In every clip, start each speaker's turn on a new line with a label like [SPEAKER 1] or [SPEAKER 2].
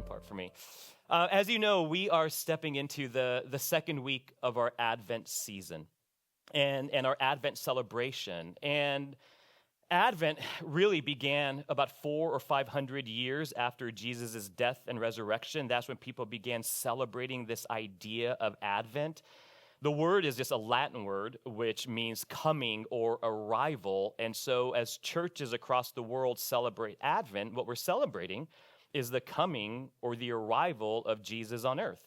[SPEAKER 1] fun part for me. As you know, we are stepping into the second week of our Advent season and our Advent celebration. And Advent really began about 400 or 500 years after Jesus' death and resurrection. That's when people began celebrating this idea of Advent. The word is just a Latin word, which means coming or arrival. And so as churches across the world celebrate Advent, what we're celebrating is the coming or the arrival of Jesus on earth.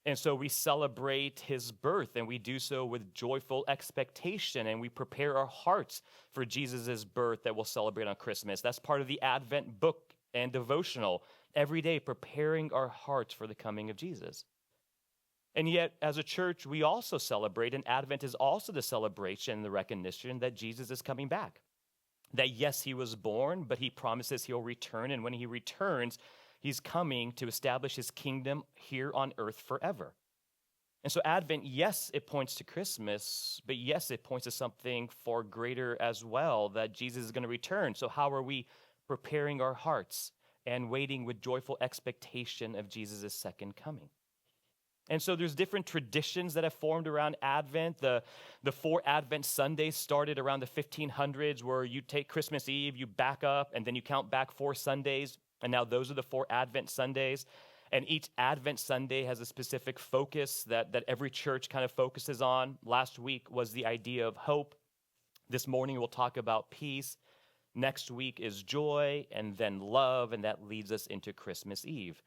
[SPEAKER 1] And so we celebrate his birth, and we do so with joyful expectation, and we prepare our hearts for Jesus' birth that we'll celebrate on Christmas. That's part of the Advent book and devotional, every day preparing our hearts for the coming of Jesus. And yet, as a church, we also celebrate, and Advent is also the celebration, the recognition that Jesus is coming back. That yes, he was born, but he promises he'll return, and when he returns, he's coming to establish his kingdom here on earth forever. And so Advent, yes, it points to Christmas, but yes, it points to something far greater as well, that Jesus is going to return. So how are we preparing our hearts and waiting with joyful expectation of Jesus' second coming? And so there's different traditions that have formed around Advent. The 4 Advent Sundays started around the 1500s, where you take Christmas Eve, you back up, and then you count back 4 Sundays. And now those are the 4 Advent Sundays. And each Advent Sunday has a specific focus that every church kind of focuses on. Last week was the idea of hope. This morning we'll talk about peace. Next week is joy, and then love, and that leads us into Christmas Eve.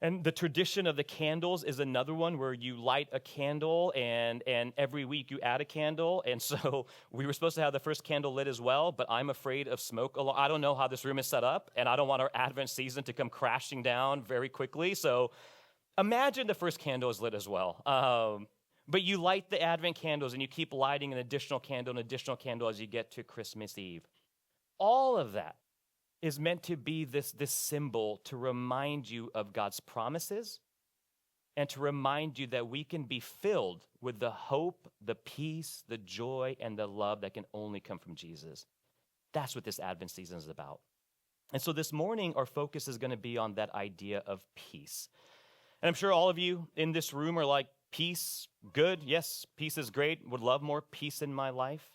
[SPEAKER 1] And the tradition of the candles is another one, where you light a candle and every week you add a candle. And so we were supposed to have the first candle lit as well, but I'm afraid of smoke. I don't know how this room is set up, and I don't want our Advent season to come crashing down very quickly. So imagine the first candle is lit as well. But you light the Advent candles, and you keep lighting an additional candle as you get to Christmas Eve. All of that is meant to be this symbol to remind you of God's promises and to remind you that we can be filled with the hope, the peace, the joy, and the love that can only come from Jesus. That's what this Advent season is about. And so this morning, our focus is going to be on that idea of peace. And I'm sure all of you in this room are like, peace, good. Yes, peace is great. Would love more peace in my life.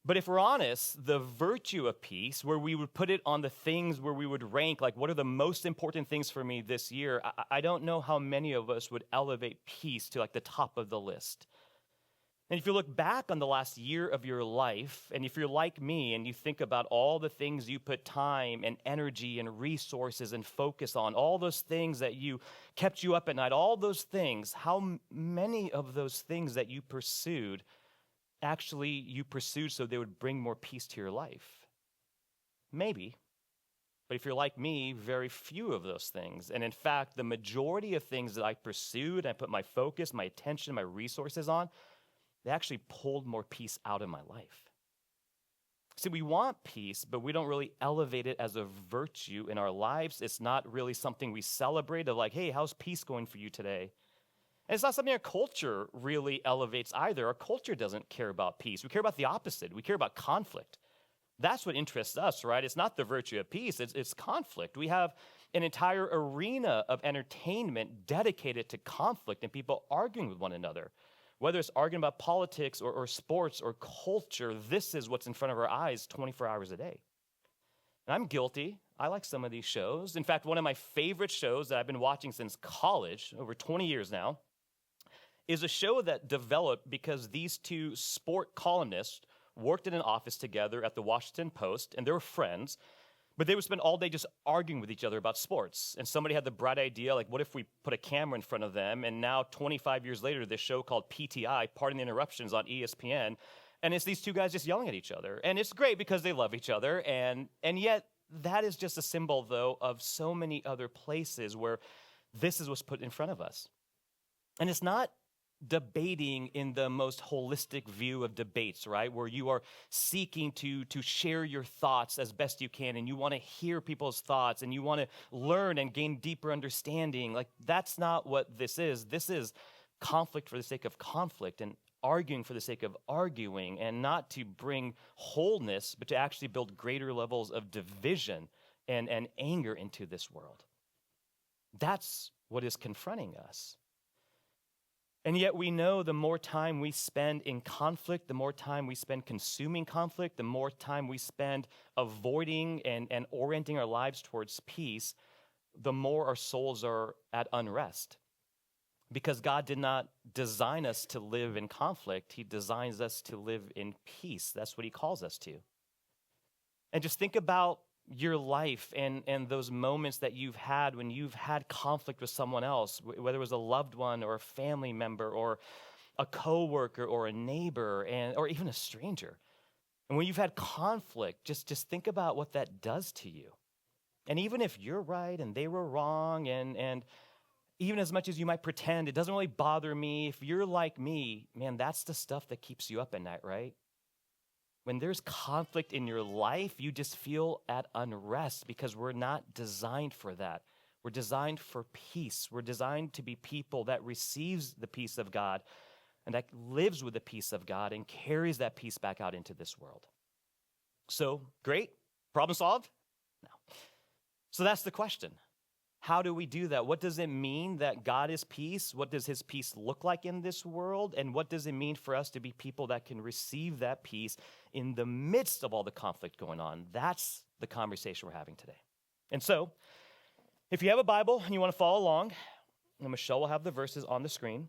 [SPEAKER 1] But if we're honest, the virtue of peace, where we would put it on the things where we would rank, like what are the most important things for me this year, I don't know how many of us would elevate peace to like the top of the list. And if you look back on the last year of your life, and if you're like me and you think about all the things you put time and energy and resources and focus on, all those things that you kept you up at night, all those things, how many of those things that you pursued actually you pursued so they would bring more peace to your life? Maybe. But if you're like me, very few of those things. And in fact, the majority of things that I pursued, I put my focus, my attention, my resources on, they actually pulled more peace out of my life. See, we want peace, but we don't really elevate it as a virtue in our lives. It's not really something we celebrate of like, hey, how's peace going for you today? And it's not something our culture really elevates either. Our culture doesn't care about peace. We care about the opposite. We care about conflict. That's what interests us, right? It's not the virtue of peace. It's conflict. We have an entire arena of entertainment dedicated to conflict and people arguing with one another. Whether it's arguing about politics or sports or culture, this is what's in front of our eyes 24 hours a day. And I'm guilty. I like some of these shows. In fact, one of my favorite shows that I've been watching since college, over 20 years now, is a show that developed because these 2 sport columnists worked in an office together at the Washington Post, and they were friends, but they would spend all day just arguing with each other about sports. And somebody had the bright idea, like, what if we put a camera in front of them? And now, 25 years later, this show called PTI, Pardon the Interruptions, on ESPN, and it's these 2 guys just yelling at each other. And it's great because they love each other, and yet that is just a symbol, though, of so many other places where this is what's put in front of us. And it's not debating in the most holistic view of debates, right? Where you are seeking to share your thoughts as best you can, and you want to hear people's thoughts, and you want to learn and gain deeper understanding. Like, that's not what this is. This is conflict for the sake of conflict and arguing for the sake of arguing, and not to bring wholeness, but to actually build greater levels of division and anger into this world. That's what is confronting us. And yet we know the more time we spend in conflict, the more time we spend consuming conflict, the more time we spend avoiding and orienting our lives towards peace, the more our souls are at unrest. Because God did not design us to live in conflict. He designs us to live in peace. That's what he calls us to. And just think about your life and those moments that you've had when you've had conflict with someone else, whether it was a loved one or a family member or a coworker or a neighbor or even a stranger. And when you've had conflict, just think about what that does to you. And even if you're right and they were wrong, and even as much as you might pretend, it doesn't really bother me. If you're like me, man, that's the stuff that keeps you up at night, right? When there's conflict in your life, you just feel at unrest because we're not designed for that. We're designed for peace. We're designed to be people that receives the peace of God and that lives with the peace of God and carries that peace back out into this world. So, great. Problem solved? No. So that's the question. How do we do that? What does it mean that God is peace? What does his peace look like in this world? And what does it mean for us to be people that can receive that peace in the midst of all the conflict going on? That's the conversation we're having today. And so, if you have a Bible and you want to follow along, and Michelle will have the verses on the screen,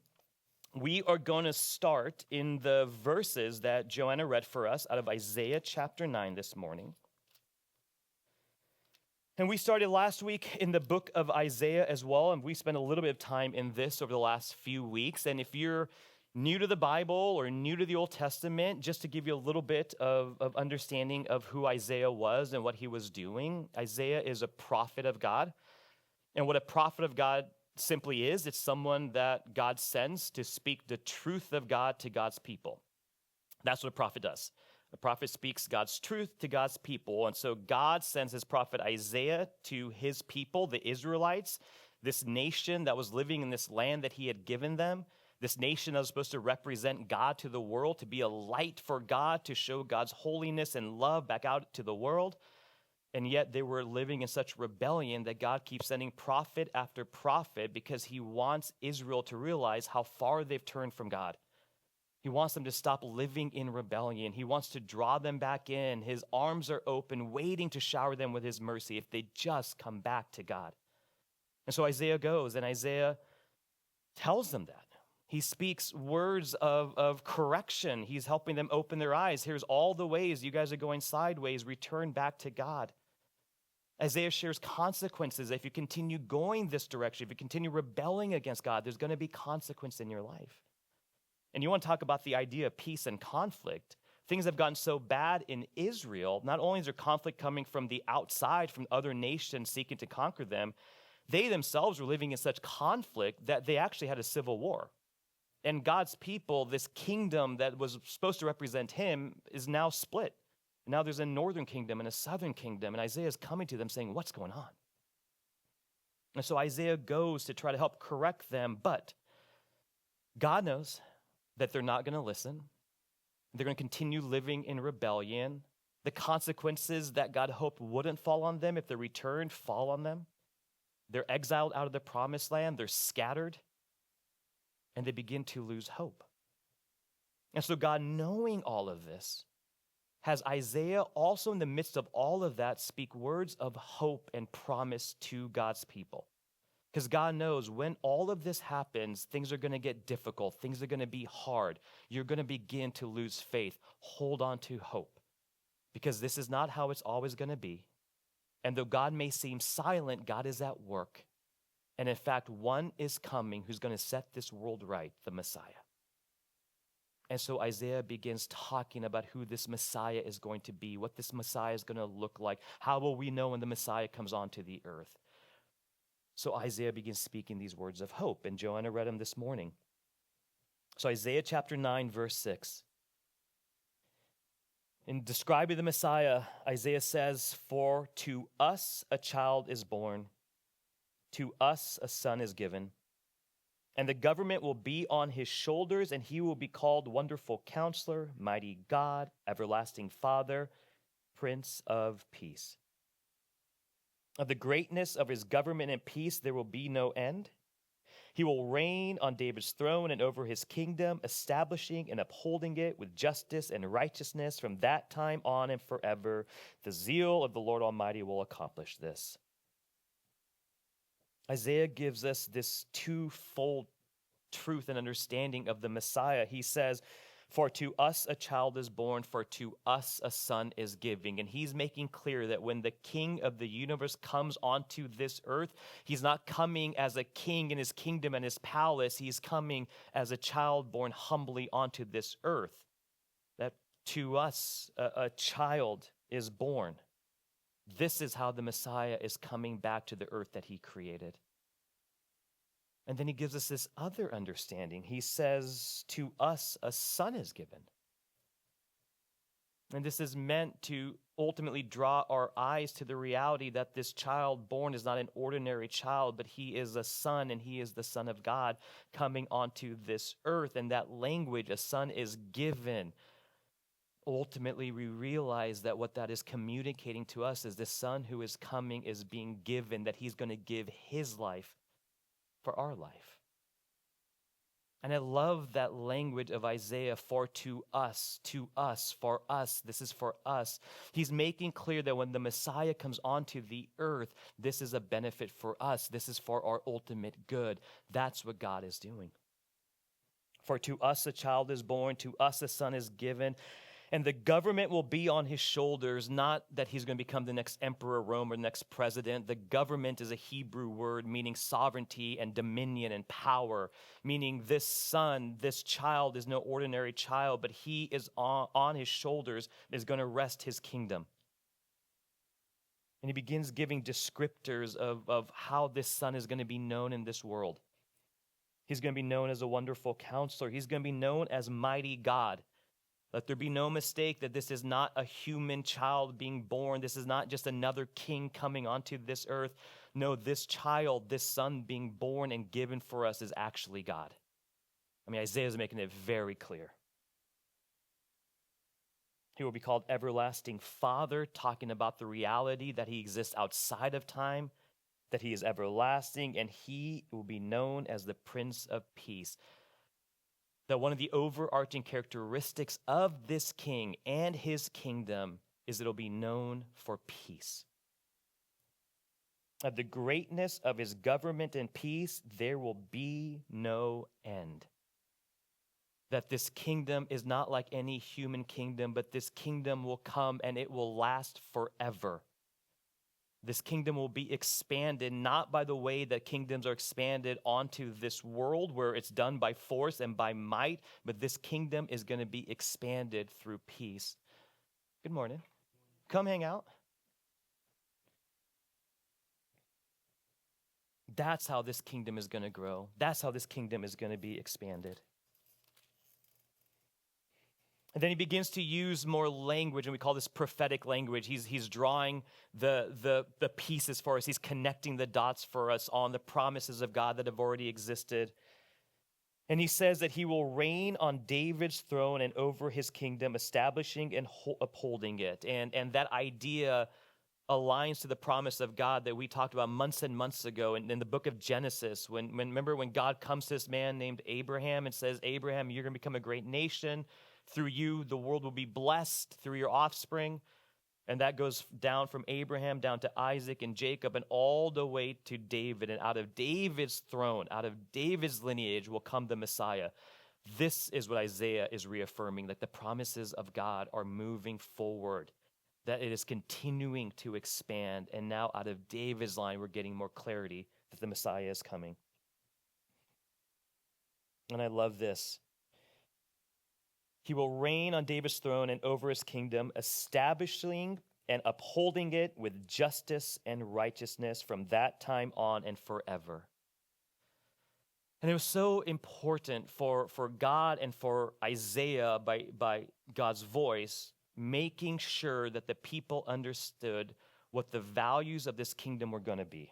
[SPEAKER 1] we are going to start in the verses that Joanna read for us out of Isaiah chapter 9 this morning. And we started last week in the book of Isaiah as well, and we spent a little bit of time in this over the last few weeks. And if you're new to the Bible or new to the Old Testament, just to give you a little bit of understanding of who Isaiah was and what he was doing, Isaiah is a prophet of God. And what a prophet of God simply is, it's someone that God sends to speak the truth of God to God's people. That's what a prophet does. The prophet speaks God's truth to God's people. And so God sends his prophet Isaiah to his people, the Israelites, this nation that was living in this land that he had given them, this nation that was supposed to represent God to the world, to be a light for God, to show God's holiness and love back out to the world. And yet they were living in such rebellion that God keeps sending prophet after prophet because he wants Israel to realize how far they've turned from God. He wants them to stop living in rebellion. He wants to draw them back in. His arms are open, waiting to shower them with his mercy if they just come back to God. And so Isaiah goes, and Isaiah tells them that. He speaks words of correction. He's helping them open their eyes. Here's all the ways you guys are going sideways. Return back to God. Isaiah shares consequences. If you continue going this direction, if you continue rebelling against God, there's going to be consequence in your life. And you want to talk about the idea of peace and conflict. Things have gotten so bad in Israel. Not only is there conflict coming from the outside, from other nations seeking to conquer them, they themselves were living in such conflict that they actually had a civil war. And God's people, this kingdom that was supposed to represent him, is now split. Now there's a northern kingdom and a southern kingdom, and Isaiah is coming to them saying, what's going on? And so Isaiah goes to try to help correct them, but God knows that they're not going to listen. They're going to continue living in rebellion. The consequences that God hoped wouldn't fall on them if they returned fall on them. They're exiled out of the promised land. They're scattered. And they begin to lose hope. And so God, knowing all of this, has Isaiah also in the midst of all of that speak words of hope and promise to God's people. Because God knows when all of this happens, things are going to get difficult. Things are going to be hard. You're going to begin to lose faith. Hold on to hope. Because this is not how it's always going to be. And though God may seem silent, God is at work. And in fact, one is coming who's going to set this world right, the Messiah. And so Isaiah begins talking about who this Messiah is going to be, what this Messiah is going to look like. How will we know when the Messiah comes onto the earth? So Isaiah begins speaking these words of hope, and Joanna read them this morning. So Isaiah chapter 9, verse 6. In describing the Messiah, Isaiah says, "For to us a child is born, to us a son is given, and the government will be on his shoulders, and he will be called Wonderful Counselor, Mighty God, Everlasting Father, Prince of Peace." Of the greatness of his government and peace, there will be no end. He will reign on David's throne and over his kingdom, establishing and upholding it with justice and righteousness from that time on and forever. The zeal of the Lord Almighty will accomplish this. Isaiah gives us this twofold truth and understanding of the Messiah. He says, for to us a child is born, for to us a son is given. And he's making clear that when the king of the universe comes onto this earth, he's not coming as a king in his kingdom and his palace. He's coming as a child born humbly onto this earth. That to us a child is born. This is how the Messiah is coming back to the earth that he created. And then he gives us this other understanding. He says, to us a son is given. And this is meant to ultimately draw our eyes to the reality that this child born is not an ordinary child, but he is a son, and he is the Son of God coming onto this earth. And that language, a son is given, ultimately we realize that what that is communicating to us is the son who is coming is being given, that he's going to give his life for our life. And I love that language of Isaiah, for to us, for us. This is for us. He's making clear that when the Messiah comes onto the earth, this is a benefit for us. This is for our ultimate good. That's what God is doing. For to us a child is born, to us a son is given, and the government will be on his shoulders. Not that he's going to become the next emperor of Rome or the next president. The government is a Hebrew word meaning sovereignty and dominion and power, meaning this son, this child is no ordinary child, but he is on his shoulders, is going to rest his kingdom. And he begins giving descriptors of how this son is going to be known in this world. He's going to be known as a wonderful counselor. He's going to be known as mighty God. Let there be no mistake that this is not a human child being born. This is not just another king coming onto this earth. No, this child, this son being born and given for us is actually God. I mean, Isaiah is making it very clear. He will be called Everlasting Father, talking about the reality that he exists outside of time, that he is everlasting, and he will be known as the Prince of Peace. That one of the overarching characteristics of this king and his kingdom is it'll be known for peace. Of the greatness of his government and peace, there will be no end. That this kingdom is not like any human kingdom, but this kingdom will come and it will last forever. This kingdom will be expanded, not by the way that kingdoms are expanded onto this world where it's done by force and by might, but this kingdom is going to be expanded through peace. Good morning. Come hang out. That's how this kingdom is going to grow. That's how this kingdom is going to be expanded. And then he begins to use more language, and we call this prophetic language. He's drawing the pieces for us. He's connecting the dots for us on the promises of God that have already existed. And he says that he will reign on David's throne and over his kingdom, establishing and upholding it. And that idea aligns to the promise of God that we talked about months and months ago in the book of Genesis. Remember when God comes to this man named Abraham and says, Abraham, you're going to become a great nation. Through you, the world will be blessed through your offspring. And that goes down from Abraham down to Isaac and Jacob and all the way to David. And out of David's throne, out of David's lineage will come the Messiah. This is what Isaiah is reaffirming, that the promises of God are moving forward, that it is continuing to expand. And now out of David's line, we're getting more clarity that the Messiah is coming. And I love this. He will reign on David's throne and over his kingdom, establishing and upholding it with justice and righteousness from that time on and forever. And it was so important for God and for Isaiah by God's voice, making sure that the people understood what the values of this kingdom were going to be.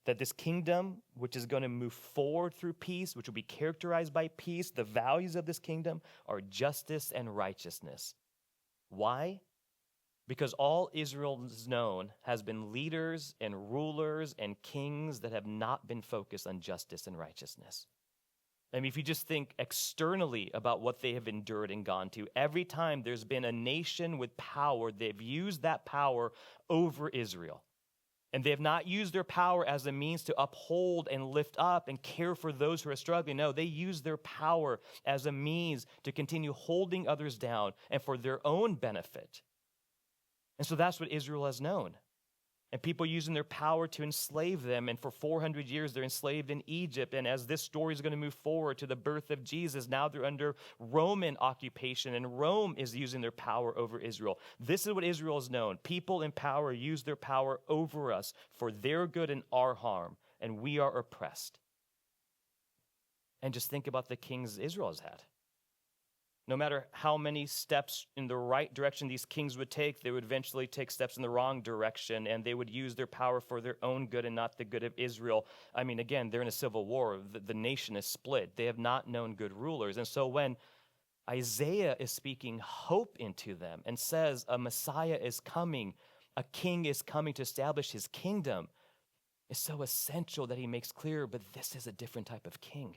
[SPEAKER 1] That this kingdom, which is going to move forward through peace, which will be characterized by peace, the values of this kingdom are justice and righteousness. Why? Because all Israel's known has been leaders and rulers and kings that have not been focused on justice and righteousness. I mean, if you just think externally about what they have endured and gone to, every time there's been a nation with power, they've used that power over Israel. And they have not used their power as a means to uphold and lift up and care for those who are struggling. No, they use their power as a means to continue holding others down and for their own benefit. And so that's what Israel has known. And people using their power to enslave them. And for 400 years, they're enslaved in Egypt. And as this story is going to move forward to the birth of Jesus, now they're under Roman occupation. And Rome is using their power over Israel. This is what Israel has known. People in power use their power over us for their good and our harm. And we are oppressed. And just think about the kings Israel has had. No matter how many steps in the right direction these kings would take, they would eventually take steps in the wrong direction, and they would use their power for their own good and not the good of Israel. I mean, again, they're in a civil war. The nation is split. They have not known good rulers. And so when Isaiah is speaking hope into them and says a Messiah is coming, a king is coming to establish his kingdom, it's so essential that he makes clear, but this is a different type of king.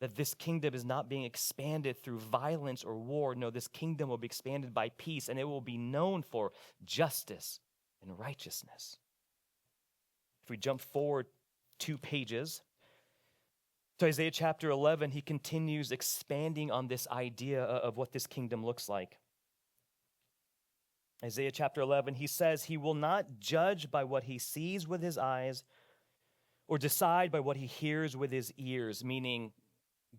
[SPEAKER 1] That this kingdom is not being expanded through violence or war. No, this kingdom will be expanded by peace, and it will be known for justice and righteousness. If we jump forward 2 pages to Isaiah chapter 11, he continues expanding on this idea of what this kingdom looks like. Isaiah chapter 11, he says, he will not judge by what he sees with his eyes or decide by what he hears with his ears, meaning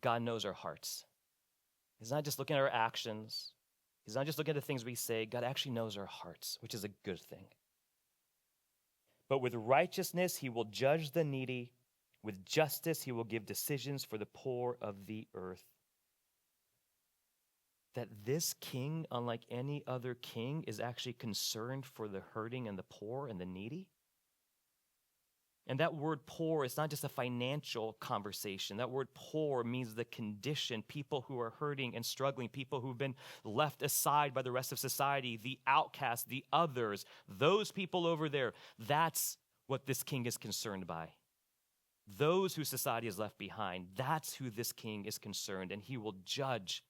[SPEAKER 1] God knows our hearts. He's not just looking at our actions. He's not just looking at the things we say. God actually knows our hearts, which is a good thing. But with righteousness, he will judge the needy. With justice, he will give decisions for the poor of the earth. That this king, unlike any other king, is actually concerned for the hurting and the poor and the needy. And that word poor is not just a financial conversation. That word poor means the condition, people who are hurting and struggling, people who've been left aside by the rest of society, the outcasts, the others, those people over there. That's what this king is concerned by. Those who society has left behind, that's who this king is concerned. And he will judge,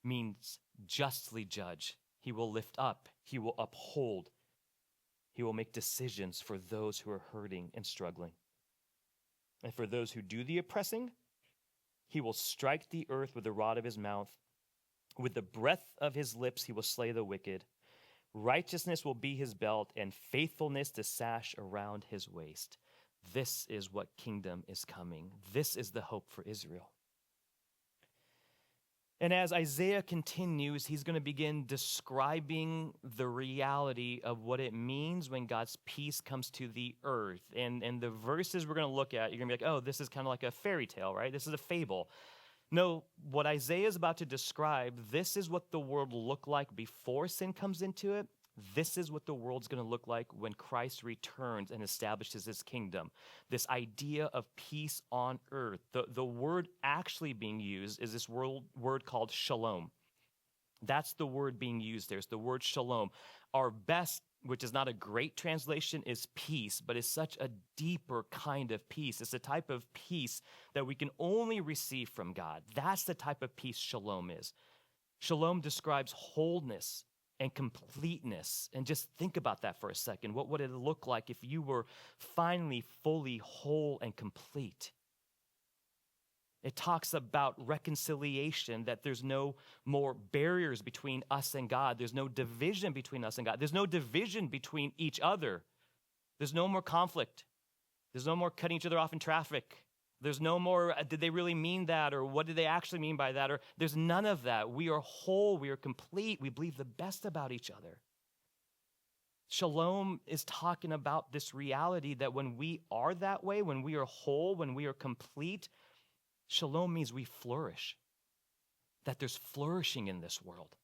[SPEAKER 1] means justly judge. He will lift up, he will uphold. He will make decisions for those who are hurting and struggling. And for those who do the oppressing, he will strike the earth with the rod of his mouth. With the breath of his lips, he will slay the wicked. Righteousness will be his belt, and faithfulness the sash around his waist. This is what kingdom is coming. This is the hope for Israel. And as Isaiah continues, he's going to begin describing the reality of what it means when God's peace comes to the earth. And the verses we're going to look at, you're going to be like, oh, this is kind of like a fairy tale, right? This is a fable. No, what Isaiah is about to describe, this is what the world will look like before sin comes into it. This is what the world's going to look like when Christ returns and establishes his kingdom. This idea of peace on earth. The word actually being used is this word called shalom. That's the word being used there. It's the word shalom. Our best, which is not a great translation, is peace, but it's such a deeper kind of peace. It's a type of peace that we can only receive from God. That's the type of peace shalom is. Shalom describes wholeness and completeness. And just think about that for a second. What would it look like if you were finally fully whole and complete? It talks about reconciliation, that there's no more barriers between us and God. There's no division between us and God. There's no division between each other. There's no more conflict. There's no more cutting each other off in traffic. There's no more, did they really mean that? Or what did they actually mean by that? Or there's none of that. We are whole. We are complete. We believe the best about each other. Shalom is talking about this reality that when we are that way, when we are whole, when we are complete, shalom means we flourish. That there's flourishing in this world.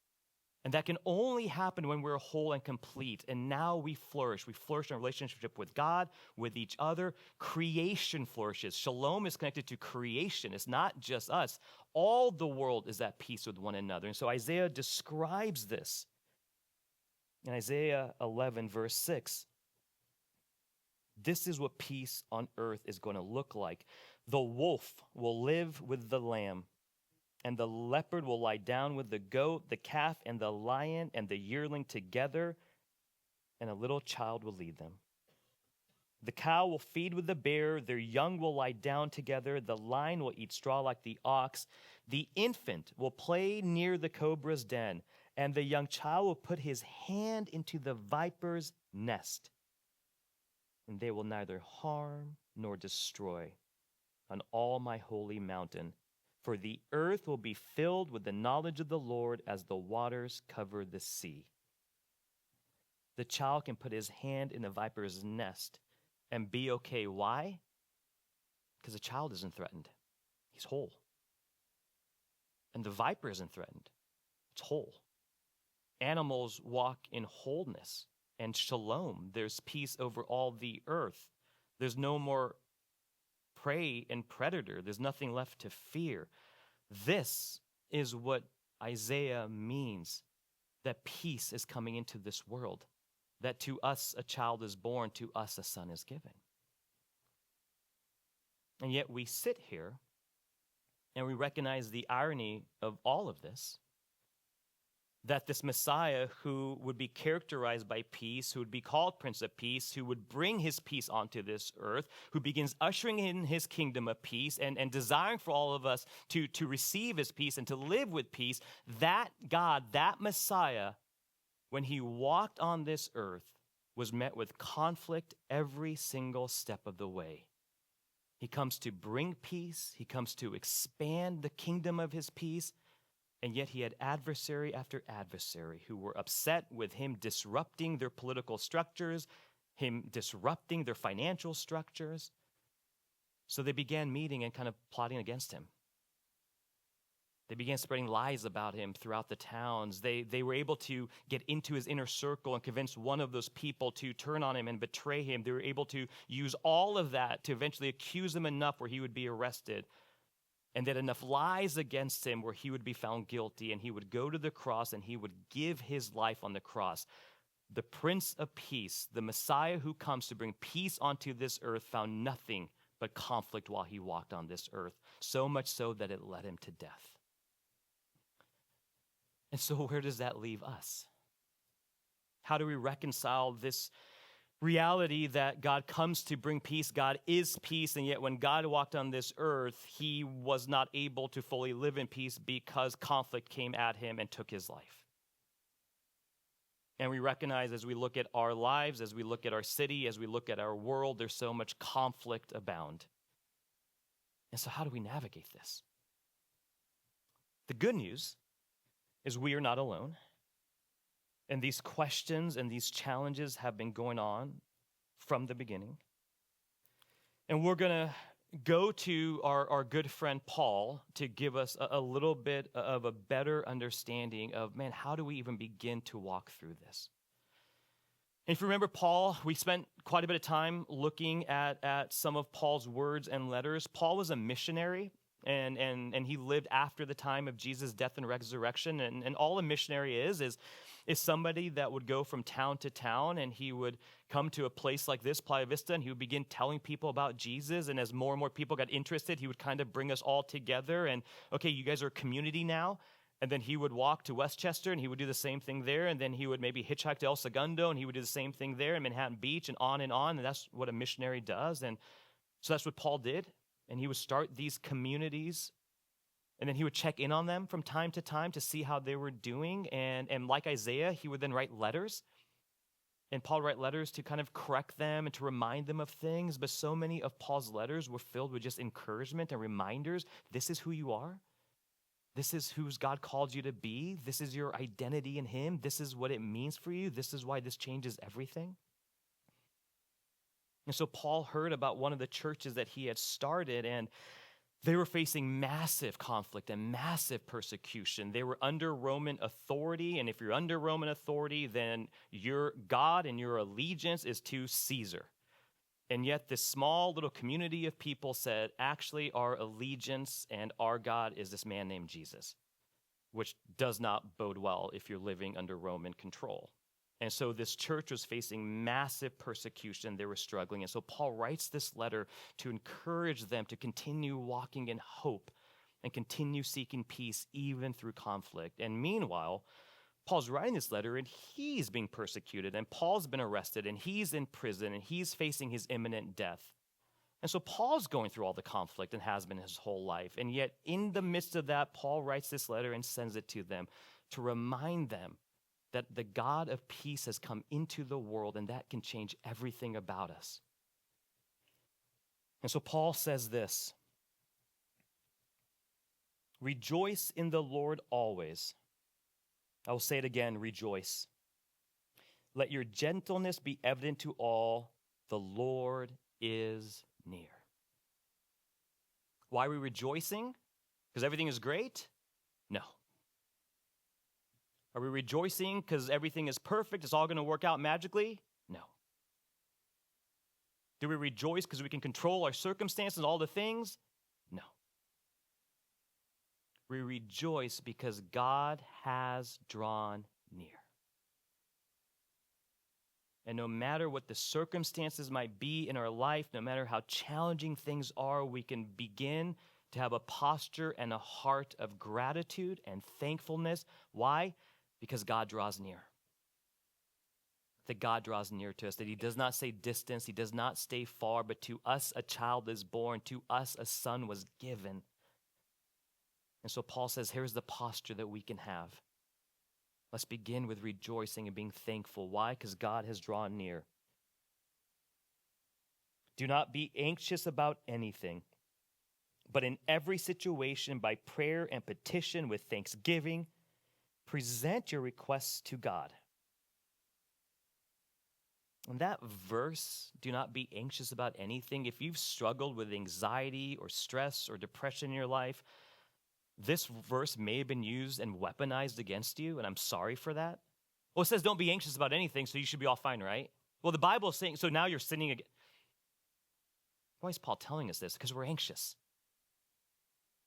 [SPEAKER 1] And that can only happen when we're whole and complete. And now we flourish. We flourish in our relationship with God, with each other. Creation flourishes. Shalom is connected to creation. It's not just us. All the world is at peace with one another. And so Isaiah describes this. In Isaiah 11, verse 6, this is what peace on earth is going to look like. The wolf will live with the lamb, and the leopard will lie down with the goat, the calf and the lion and the yearling together, and a little child will lead them. The cow will feed with the bear, their young will lie down together, the lion will eat straw like the ox, the infant will play near the cobra's den, and the young child will put his hand into the viper's nest, and they will neither harm nor destroy on all my holy mountain, for the earth will be filled with the knowledge of the Lord as the waters cover the sea. The child can put his hand in the viper's nest and be okay. Why? Because the child isn't threatened. He's whole. And the viper isn't threatened. It's whole. Animals walk in wholeness and shalom. There's peace over all the earth. There's no more prey and predator. There's nothing left to fear. This is what Isaiah means, that peace is coming into this world, that to us a child is born, to us a son is given. And yet we sit here and we recognize the irony of all of this, that this Messiah who would be characterized by peace, who would be called Prince of Peace, who would bring his peace onto this earth, who begins ushering in his kingdom of peace and desiring for all of us to receive his peace and to live with peace, that God, that Messiah, when he walked on this earth, was met with conflict every single step of the way. He comes to bring peace. He comes to expand the kingdom of his peace. And yet he had adversary after adversary who were upset with him disrupting their political structures, him disrupting their financial structures. So they began meeting and kind of plotting against him. They began spreading lies about him throughout the towns. They were able to get into his inner circle and convince one of those people to turn on him and betray him. They were able to use all of that to eventually accuse him enough where he would be arrested. And that enough lies against him where he would be found guilty and he would go to the cross and he would give his life on the cross. The Prince of Peace, the Messiah who comes to bring peace onto this earth, found nothing but conflict while he walked on this earth, so much so that it led him to death. And so where does that leave us? How do we reconcile this reality that God comes to bring peace? God is peace, and yet when God walked on this earth, he was not able to fully live in peace because conflict came at him and took his life. And we recognize as we look at our lives, as we look at our city, as we look at our world, there's so much conflict abound. And so how do we navigate this? The good news is we are not alone. And these questions and these challenges have been going on from the beginning. And we're going to go to our good friend Paul to give us a little bit of a better understanding of, man, how do we even begin to walk through this? And if you remember Paul, we spent quite a bit of time looking at some of Paul's words and letters. Paul was a missionary. And he lived after the time of Jesus' death and resurrection. And all a missionary is somebody that would go from town to town, and he would come to a place like this, Playa Vista, and he would begin telling people about Jesus. And as more and more people got interested, he would kind of bring us all together. And, okay, you guys are a community now. And then he would walk to Westchester, and he would do the same thing there. And then he would maybe hitchhike to El Segundo, and he would do the same thing there in Manhattan Beach, and on. And that's what a missionary does. And so that's what Paul did. And he would start these communities, and then he would check in on them from time to time to see how they were doing. And like Isaiah, he would then write letters. And Paul would write letters to kind of correct them and to remind them of things. But so many of Paul's letters were filled with just encouragement and reminders. This is who you are. This is who God called you to be. This is your identity in him. This is what it means for you. This is why this changes everything. And so Paul heard about one of the churches that he had started, and they were facing massive conflict and massive persecution. They were under Roman authority, and if you're under Roman authority, then your God and your allegiance is to Caesar. And yet this small little community of people said, actually, our allegiance and our God is this man named Jesus, which does not bode well if you're living under Roman control. And so this church was facing massive persecution. They were struggling. And so Paul writes this letter to encourage them to continue walking in hope and continue seeking peace even through conflict. And meanwhile, Paul's writing this letter and he's being persecuted, and Paul's been arrested and he's in prison and he's facing his imminent death. And so Paul's going through all the conflict and has been his whole life. And yet in the midst of that, Paul writes this letter and sends it to them to remind them that the God of peace has come into the world, and that can change everything about us. And so Paul says this: rejoice in the Lord always. I will say it again, rejoice. Let your gentleness be evident to all. The Lord is near. Why are we rejoicing? Because everything is great? No. Are we rejoicing because everything is perfect? It's all going to work out magically? No. Do we rejoice because we can control our circumstances and all the things? No. We rejoice because God has drawn near. And no matter what the circumstances might be in our life, no matter how challenging things are, we can begin to have a posture and a heart of gratitude and thankfulness. Why? Because God draws near. That God draws near to us, that he does not say distance, he does not stay far, but to us a child is born, to us a son was given. And so Paul says, here's the posture that we can have. Let's begin with rejoicing and being thankful. Why? Because God has drawn near. Do not be anxious about anything, but in every situation, by prayer and petition with thanksgiving, present your requests to God. And that verse, do not be anxious about anything. If you've struggled with anxiety or stress or depression in your life, this verse may have been used and weaponized against you, and I'm sorry for that. Well, it says don't be anxious about anything, so you should be all fine, right? Well, the Bible is saying, so now you're sinning again. Why is Paul telling us this? Because we're anxious.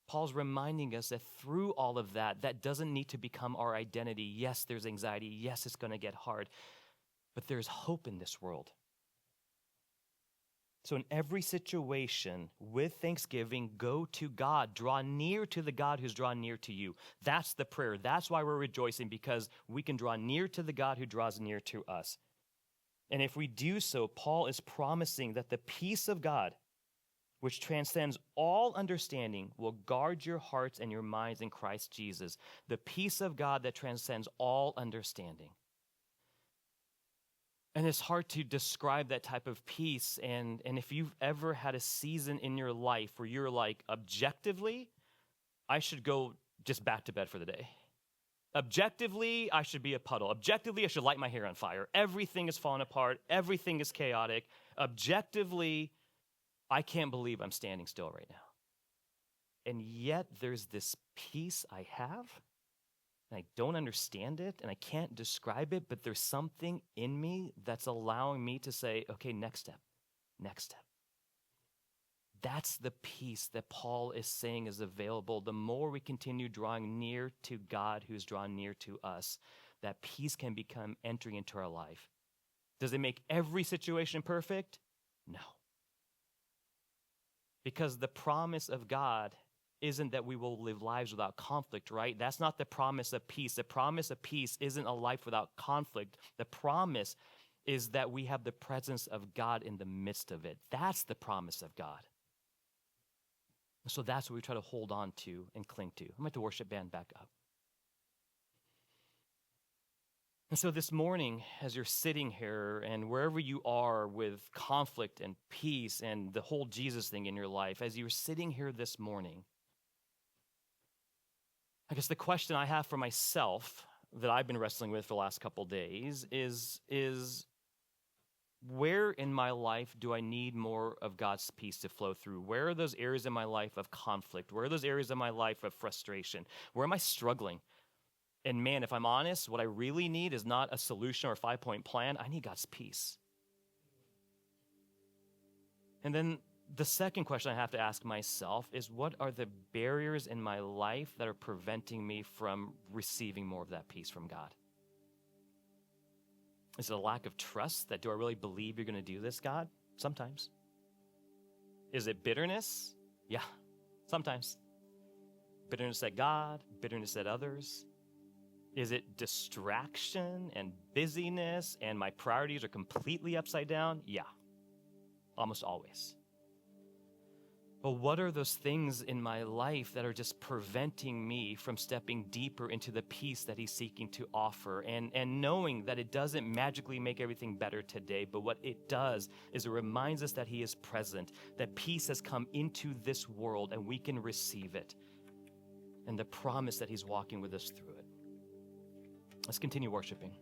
[SPEAKER 1] Paul's reminding us that through all of that, that doesn't need to become our identity. Yes, there's anxiety. Yes, it's going to get hard. But there's hope in this world. So in every situation, with thanksgiving, go to God. Draw near to the God who's drawn near to you. That's the prayer. That's why we're rejoicing, because we can draw near to the God who draws near to us. And if we do so, Paul is promising that the peace of God, which transcends all understanding, will guard your hearts and your minds in Christ Jesus. The peace of God that transcends all understanding. And it's hard to describe that type of peace. And if you've ever had a season in your life where you're like, objectively, I should go just back to bed for the day. Objectively, I should be a puddle. Objectively, I should light my hair on fire. Everything is falling apart. Everything is chaotic. Objectively, I can't believe I'm standing still right now. And yet there's this peace I have, and I don't understand it, and I can't describe it, but there's something in me that's allowing me to say, okay, next step, next step. That's the peace that Paul is saying is available. The more we continue drawing near to God who's drawn near to us, that peace can become entering into our life. Does it make every situation perfect? No. Because the promise of God isn't that we will live lives without conflict, right? That's not the promise of peace. The promise of peace isn't a life without conflict. The promise is that we have the presence of God in the midst of it. That's the promise of God. So that's what we try to hold on to and cling to. I'm going to the worship band back up. And so this morning, as you're sitting here and wherever you are with conflict and peace and the whole Jesus thing in your life, as you're sitting here this morning, I guess the question I have for myself that I've been wrestling with for the last couple days is where in my life do I need more of God's peace to flow through? Where are those areas in my life of conflict? Where are those areas in my life of frustration? Where am I struggling? And man, if I'm honest, what I really need is not a solution or a 5-point plan. I need God's peace. And then the second question I have to ask myself is, what are the barriers in my life that are preventing me from receiving more of that peace from God? Is it a lack of trust that do I really believe you're going to do this, God? Sometimes. Is it bitterness? Yeah, sometimes. Bitterness at God, bitterness at others. Is it distraction and busyness and my priorities are completely upside down? Yeah, almost always. But what are those things in my life that are just preventing me from stepping deeper into the peace that he's seeking to offer and knowing that it doesn't magically make everything better today, but what it does is it reminds us that he is present, that peace has come into this world and we can receive it, and the promise that he's walking with us through it. Let's continue worshiping.